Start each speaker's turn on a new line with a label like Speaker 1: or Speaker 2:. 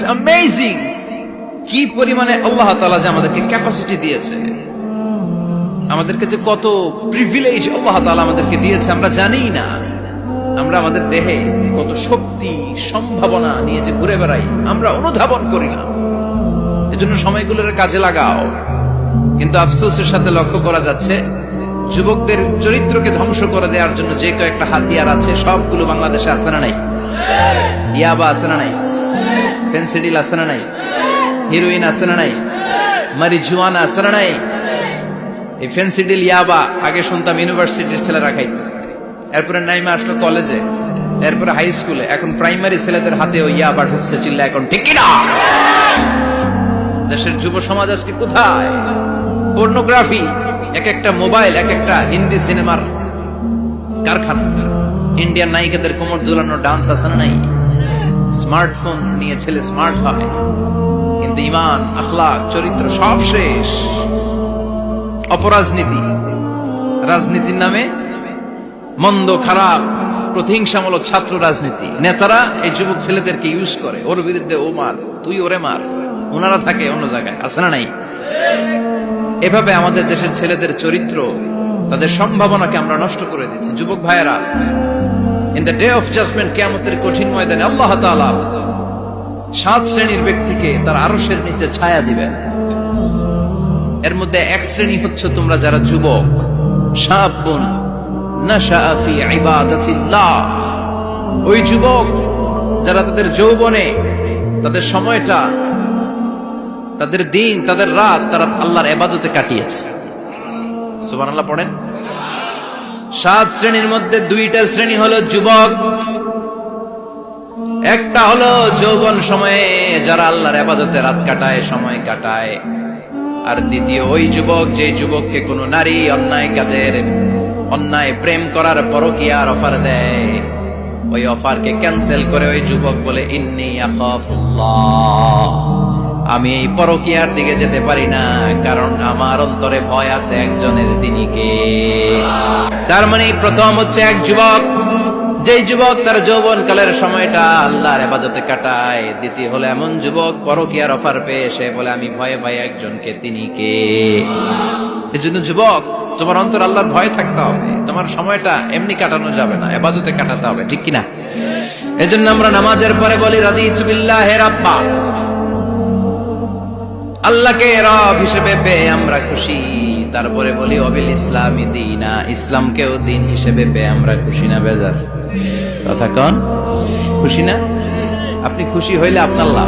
Speaker 1: Amazing কি পরিমাণে আল্লাহ তাআলা যে আমাদেরকে ক্যাপাসিটি দিয়েছে, আমাদেরকে যে কত প্রিভিলেজ আল্লাহ তাআলা আমাদেরকে দিয়েছে আমরা জানি না। আমরা আমাদের দেহে কত শক্তি সম্ভাবনা নিয়ে যে ঘুরে বেড়াই আমরা অনুধাবন করি না। এজন্য সময়গুলোর কাজে লাগাও। কিন্তু আফসোসের সাথে লক্ষ্য করা যাচ্ছে যুবকদের চরিত্রকে ধ্বংস করে দেওয়ার জন্য যে কয়েকটা হাতিয়ার আছে সবগুলো বাংলাদেশে আছে না নাই? ইয়াবা আছে না নাই? ফেন্সিডিল আছে না নাই? হিরোইন আছে না নাই? মারিজুয়ানা আছে না নাই? এই ফেন্সিডিল ইয়াবা আগে শুনতাম ইউনিভার্সিটির ছেলেরা খাইছে, এরপরে নাইমা আসলো কলেজে, এরপরে হাই স্কুলে, এখন প্রাইমারি ছেলেদের হাতেও ইয়াবা ঢুকছে। চিল্লা এখন ঠিক কিনা? দেশের যুব সমাজ আজকে কোথায়? পর্নোগ্রাফি, এক একটা মোবাইল এক একটা হিন্দি সিনেমার কারখানা। ইন্ডিয়ান নায়িকাদের কোমর দুলানো ডান্স আছে না নাই? স্মার্টফোন নিয়ে ছেলে স্মার্ট হয়, কিন্তু ঈমান আখলাক চরিত্র সব শেষ। অপরাজনীতি, রাজনীতির নামে মন্দ খারাপ প্রতিহিংসামূলক ছাত্র রাজনীতি, নেতারা এই যুবক ছেলেদেরকে ইউজ করে, ওর বিরুদ্ধে ও মার, তুই ওরে মার, ওনারা থাকে অন্য জায়গায়, আছে না নাই? এভাবে আমাদের দেশের ছেলেদের চরিত্র, তাদের সম্ভাবনাকে আমরা নষ্ট করে দিচ্ছি। যুবক ভাইয়েরা, in the day of judgement, কিয়ামতের কঠিন ময়দানে আল্লাহ তাআলা 7 শ্রেণীর ব্যক্তিকে তার আরশের নিচে ছায়া দিবেন। এর মধ্যে এক শ্রেণী হচ্ছে তোমরা যারা যুবক, শাবুন নাশাআ ফি ইবাদাতিল্লাহ, ওই যুবক যারা তাদের যৌবনে তাদের সময়টা, তাদের দিন, তাদের রাত তারা আল্লাহর ইবাদতে কাটিয়েছে। সুবহানাল্লাহ পড়েন। 7 শ্রেণীর মধ্যে 2টা শ্রেণী হলো যুবক। একটা হলো যৌবন সময়ে যারা আল্লাহর ইবাদতে রাত কাটায়, সময় কাটায়। আর দ্বিতীয় ওই যুবক যে যুবককে কোনো নারী অন্যায় কাজের, অন্যায় প্রেম করার পরকীয়ার অফার দেয়, ওই অফারকে ক্যান্সেল করে ওই যুবক বলে ইন্নী আখাফুল্লাহ, আমি এই পরকীয়ার দিকে যেতে পারি না, কারণ আমার অন্তরে ভয় আছে একজনের, তিনি কে? তার মানে প্রথম হচ্ছে এক যুবক, যেই যুবক তার যৌবন কালের সময়টা আল্লাহর ইবাদতে কাটায়। দ্বিতীয় হলো এমন যুবক পরকীয়ার অফার পেয়ে সে বলে আমি ভয়ে ভয়ে একজনকে, তিনি কে? এজন্য যুবক, তোমার অন্তর আল্লাহর ভয় থাকতে হবে, তোমার সময়টা এমনি কাটানো যাবে না, ইবাদতে কাটাতে হবে, ঠিক কিনা? এজন্য আমরা নামাজের পরে বলি রাদিতু বিল্লাহি রাব্বা, আল্লাহকে রব হিসেবে পেয়ে আমরা খুশি। তারপরে বলি ওয়াবিল ইসলামি দীনা, ইসলামকেও দিন হিসেবে পেয়ে আমরা খুশি না বেজার? কথা কন, খুশি না? আপনি খুশি হইলে আপনার লাভ।